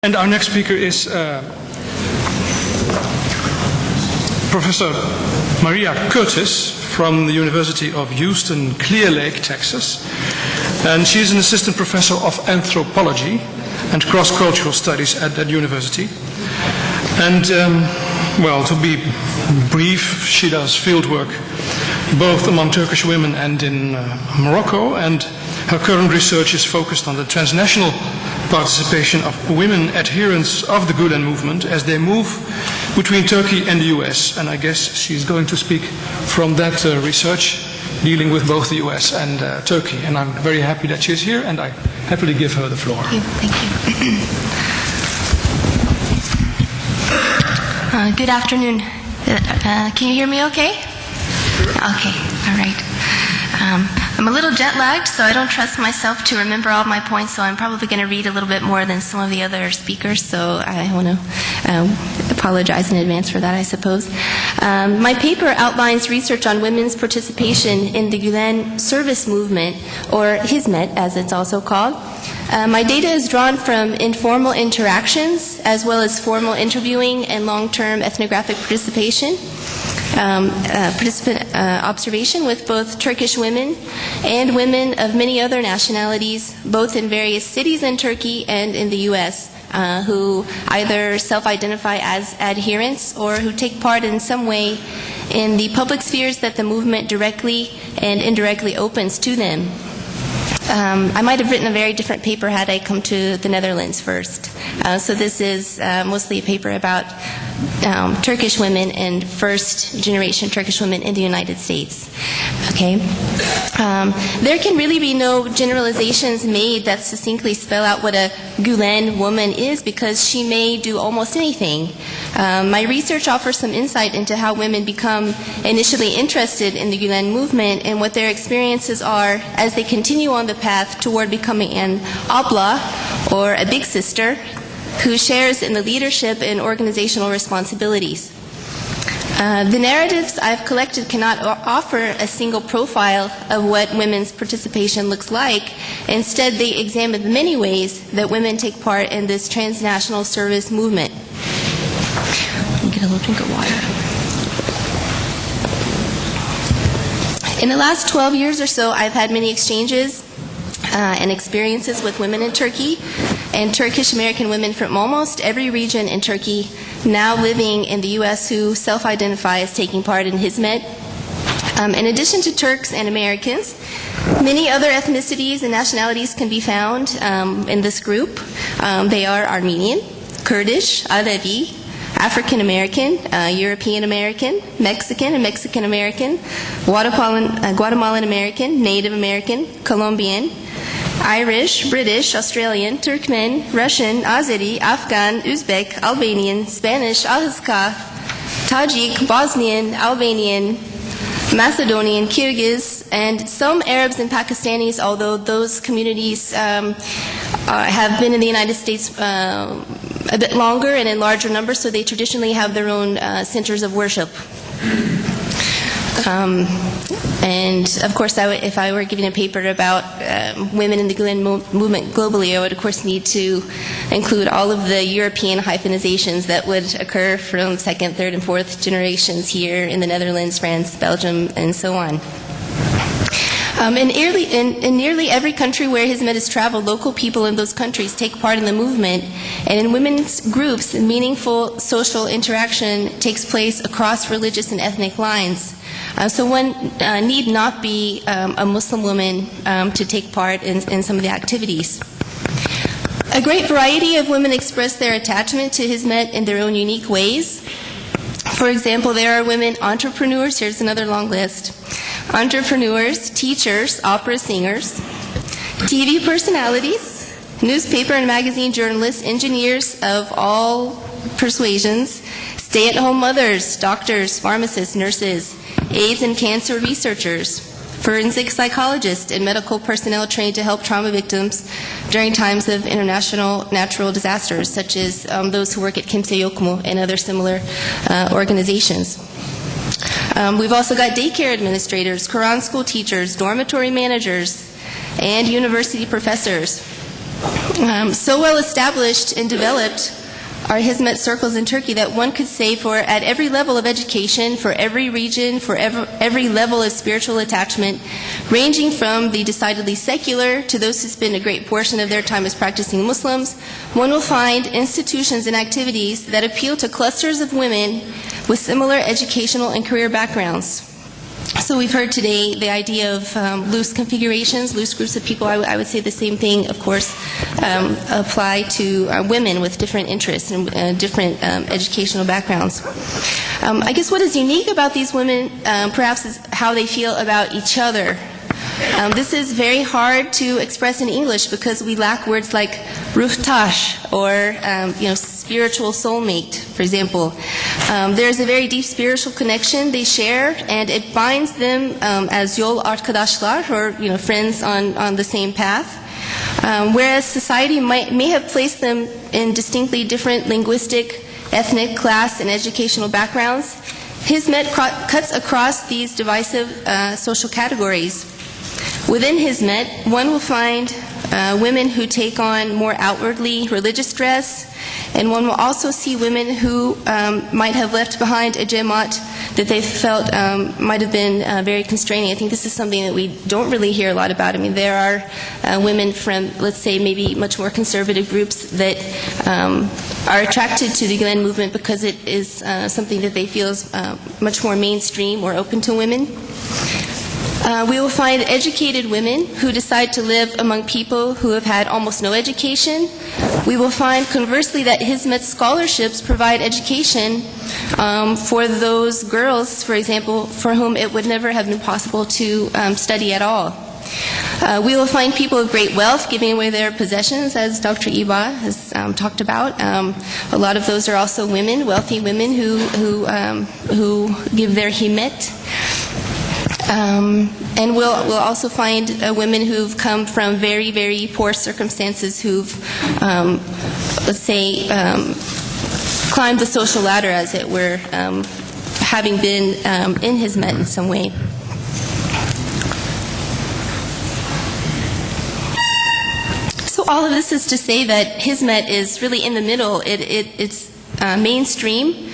And our next speaker is Professor Maria Curtis from the University of Houston, Clear Lake, Texas. And she's an assistant professor of anthropology and cross-cultural studies at that university. And, well, to be brief, she does fieldwork both among Turkish women and in Morocco, and her current research is focused on the transnational participation of women adherents of the Gülen movement as they move between Turkey and the US. And I guess she's going to speak from that research dealing with both the US and Turkey. And I'm very happy that she's here, and I happily give her the floor. Thank you. Good afternoon. Can you hear me okay? Okay, all right. I'm a little jet lagged, so I don't trust myself to remember all my points, so I'm probably going to read a little bit more than some of the other speakers, so I want to apologize in advance for that, I suppose. My paper outlines research on women's participation in the Gülen service movement, or Hizmet as it's also called. My data is drawn from informal interactions as well as formal interviewing and long-term ethnographic participation. Observation with both Turkish women and women of many other nationalities, both in various cities in Turkey and in the U.S., who either self-identify as adherents or who take part in some way in the public spheres that the movement directly and indirectly opens to them. I might have written a very different paper had I come to the Netherlands first. So this is mostly a paper about Turkish women and first-generation Turkish women in the United States. Okay. There can really be no generalizations made that succinctly spell out what a Gülen woman is, because she may do almost anything. My research offers some insight into how women become initially interested in the Gülen movement and what their experiences are as they continue on the path toward becoming an abla, or a big sister, who shares in the leadership and organizational responsibilities. The narratives I've collected cannot offer a single profile of what women's participation looks like. Instead, they examine the many ways that women take part in this transnational service movement. Let me get a little drink of water. In the last 12 years or so, I've had many exchanges and experiences with women in Turkey and Turkish American women from almost every region in Turkey now living in the U.S. who self-identify as taking part in Hizmet. In addition to Turks and Americans, many other ethnicities and nationalities can be found in this group. They are Armenian, Kurdish, Alevi, African American, European American, Mexican and Mexican American, Guatemalan American, Native American, Colombian, Irish, British, Australian, Turkmen, Russian, Azeri, Afghan, Uzbek, Albanian, Spanish, Alazka, Tajik, Bosnian, Albanian, Macedonian, Kyrgyz, and some Arabs and Pakistanis, although those communities have been in the United States a bit longer and in larger numbers, so they traditionally have their own centers of worship. And of course, if I were giving a paper about women in the Gülen movement globally, I would of course need to include all of the European hyphenizations that would occur from second, third, and fourth generations here in the Netherlands, France, Belgium, and so on. In nearly every country where Hizmet has traveled, local people in those countries take part in the movement, and in women's groups, meaningful social interaction takes place across religious and ethnic lines. So one need not be a Muslim woman to take part in some of the activities. A great variety of women express their attachment to Hizmet in their own unique ways. For example, there are women entrepreneurs. Here's another long list. Entrepreneurs, teachers, opera singers, TV personalities, newspaper and magazine journalists, engineers of all persuasions, stay-at-home mothers, doctors, pharmacists, nurses, AIDS and cancer researchers, forensic psychologists, and medical personnel trained to help trauma victims during times of international natural disasters, such as those who work at Kimse Yokmu and other similar organizations. We've also got daycare administrators, Quran school teachers, dormitory managers, and university professors. So well established and developed are Hizmet circles in Turkey that one could say for at every level of education, for every region, for every level of spiritual attachment, ranging from the decidedly secular to those who spend a great portion of their time as practicing Muslims, one will find institutions and activities that appeal to clusters of women with similar educational and career backgrounds. So we've heard today the idea of loose configurations, loose groups of people. I would say the same thing, of course, apply to women with different interests and different educational backgrounds. I guess what is unique about these women perhaps is how they feel about each other. This is very hard to express in English because we lack words like ruhtash or spiritual soulmate, for example. There's a very deep spiritual connection they share, and it binds them as yol arkadaşlar, or friends on the same path. Whereas society may have placed them in distinctly different linguistic, ethnic, class, and educational backgrounds, Hizmet cuts across these divisive social categories. Within Hizmet, one will find women who take on more outwardly religious dress, and one will also see women who might have left behind a jemaat that they felt might have been very constraining. I think this is something that we don't really hear a lot about. I mean, there are women from, let's say, maybe much more conservative groups that are attracted to the Gülen movement because it is something that they feel is much more mainstream or open to women. We will find educated women who decide to live among people who have had almost no education. We will find, conversely, that Hizmet scholarships provide education for those girls, for example, for whom it would never have been possible to study at all. We will find people of great wealth giving away their possessions, as Dr. Iba has talked about. A lot of those are also women, wealthy women who give their himet. And we'll also find women who've come from very, very poor circumstances who've, let's say, climbed the social ladder, as it were, having been in Hizmet in some way. So all of this is to say that Hizmet is really in the middle. It's mainstream.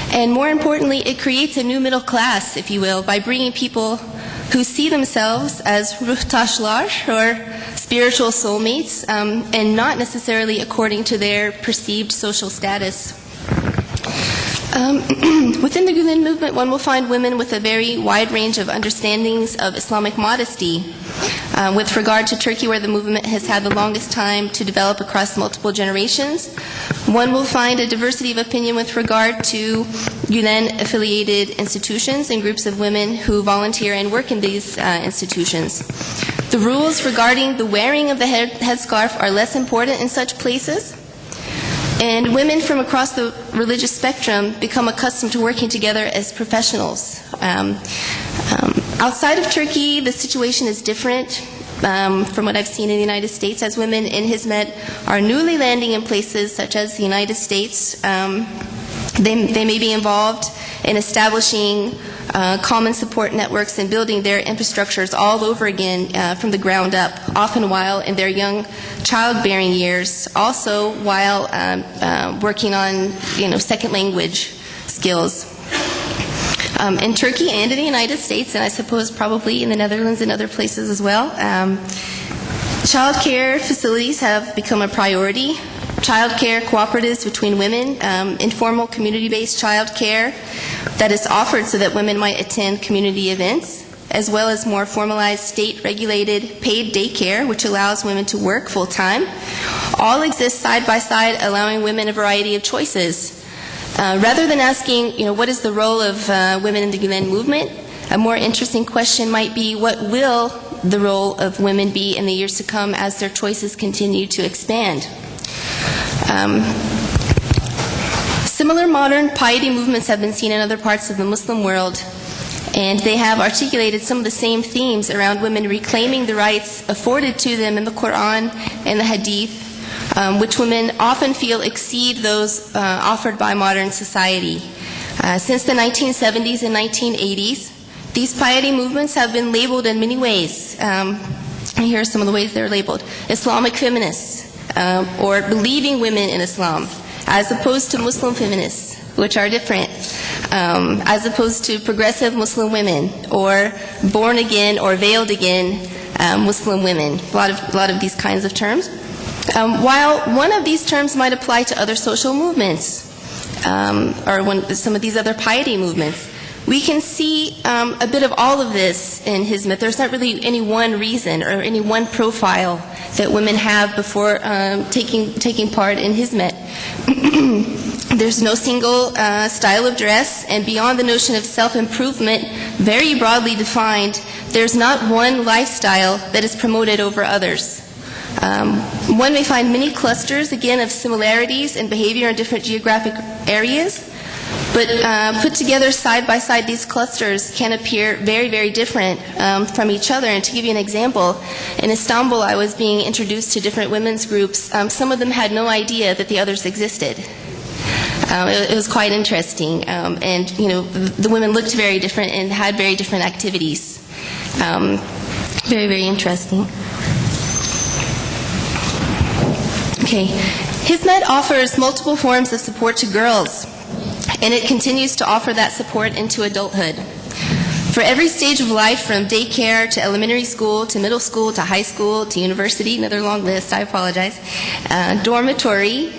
And more importantly, it creates a new middle class, if you will, by bringing people who see themselves as ruhtaşlar, or spiritual soulmates, and not necessarily according to their perceived social status. Within the Gülen movement, one will find women with a very wide range of understandings of Islamic modesty. With regard to Turkey, where the movement has had the longest time to develop across multiple generations, one will find a diversity of opinion with regard to Gülen-affiliated institutions and groups of women who volunteer and work in these institutions. The rules regarding the wearing of the headscarf are less important in such places, and women from across the religious spectrum become accustomed to working together as professionals. Outside of Turkey, the situation is different from what I've seen in the United States, as women in Hizmet are newly landing in places such as the United States. They may be involved in establishing common support networks and building their infrastructures all over again from the ground up, often while in their young childbearing years, also while working on second language skills. In Turkey and in the United States, and I suppose probably in the Netherlands and other places as well, child care facilities have become a priority. Child care cooperatives between women, informal community-based child care that is offered so that women might attend community events, as well as more formalized state-regulated paid daycare, which allows women to work full-time, all exist side by side, allowing women a variety of choices. Rather than asking, what is the role of women in the Gülen movement, a more interesting question might be, what will the role of women be in the years to come as their choices continue to expand? Similar modern piety movements have been seen in other parts of the Muslim world, and they have articulated some of the same themes around women reclaiming the rights afforded to them in the Quran and the Hadith, which women often feel exceed those offered by modern society. Since the 1970s and 1980s, these piety movements have been labeled in many ways. Here are some of the ways they're labeled. Islamic feminists, or believing women in Islam, as opposed to Muslim feminists, which are different, as opposed to progressive Muslim women, or born again or veiled again Muslim women. A lot of these kinds of terms. While one of these terms might apply to other social movements, or some of these other piety movements, we can see a bit of all of this in Hizmet. There's not really any one reason or any one profile that women have before taking part in Hizmet. There's no single style of dress, and beyond the notion of self-improvement, very broadly defined, there's not one lifestyle that is promoted over others. One may find many clusters, again, of similarities in behavior in different geographic areas, but put together side by side, these clusters can appear very, very different from each other. And to give you an example, in Istanbul I was being introduced to different women's groups. Some of them had no idea that the others existed. It was quite interesting, and the women looked very different and had very different activities. Very, very interesting. Okay, Hizmet offers multiple forms of support to girls, and it continues to offer that support into adulthood. For every stage of life, from daycare to elementary school to middle school to high school to university, another long list, I apologize, dormitory,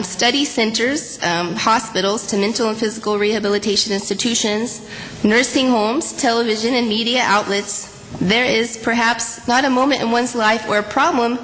study centers, hospitals to mental and physical rehabilitation institutions, nursing homes, television and media outlets, there is perhaps not a moment in one's life or a problem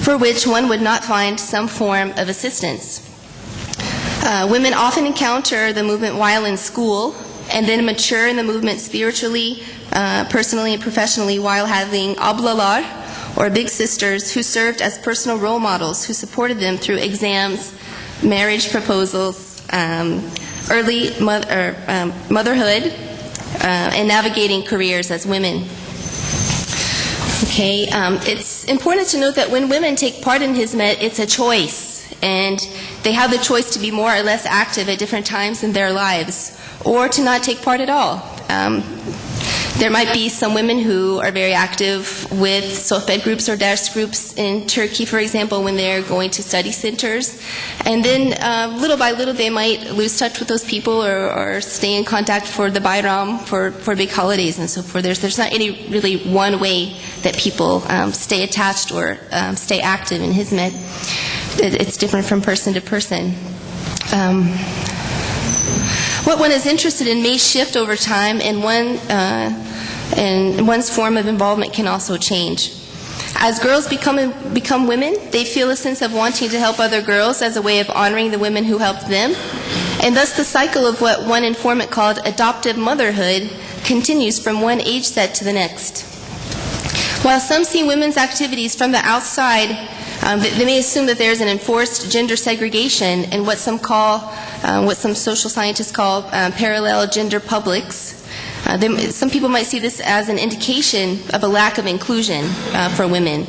for which one would not find some form of assistance. Women often encounter the movement while in school, and then mature in the movement spiritually, personally, and professionally while having ablalar, or big sisters, who served as personal role models, who supported them through exams, marriage proposals, early motherhood, and navigating careers as women. Okay, it's important to note that when women take part in Hizmet, it's a choice, and they have the choice to be more or less active at different times in their lives, or to not take part at all. There might be some women who are very active with sohbet groups or ders groups in Turkey, for example, when they're going to study centers. And then little by little they might lose touch with those people, or stay in contact for the Bayram, for big holidays and so forth. There's not any really one way that people stay attached or stay active in Hizmet. It's different from person to person. What one is interested in may shift over time, and one's form of involvement can also change. As girls become women, they feel a sense of wanting to help other girls as a way of honoring the women who helped them, and thus the cycle of what one informant called adoptive motherhood continues from one age set to the next. While some see women's activities from the outside, they may assume that there's an enforced gender segregation in what some social scientists call parallel gender publics. Some people might see this as an indication of a lack of inclusion for women.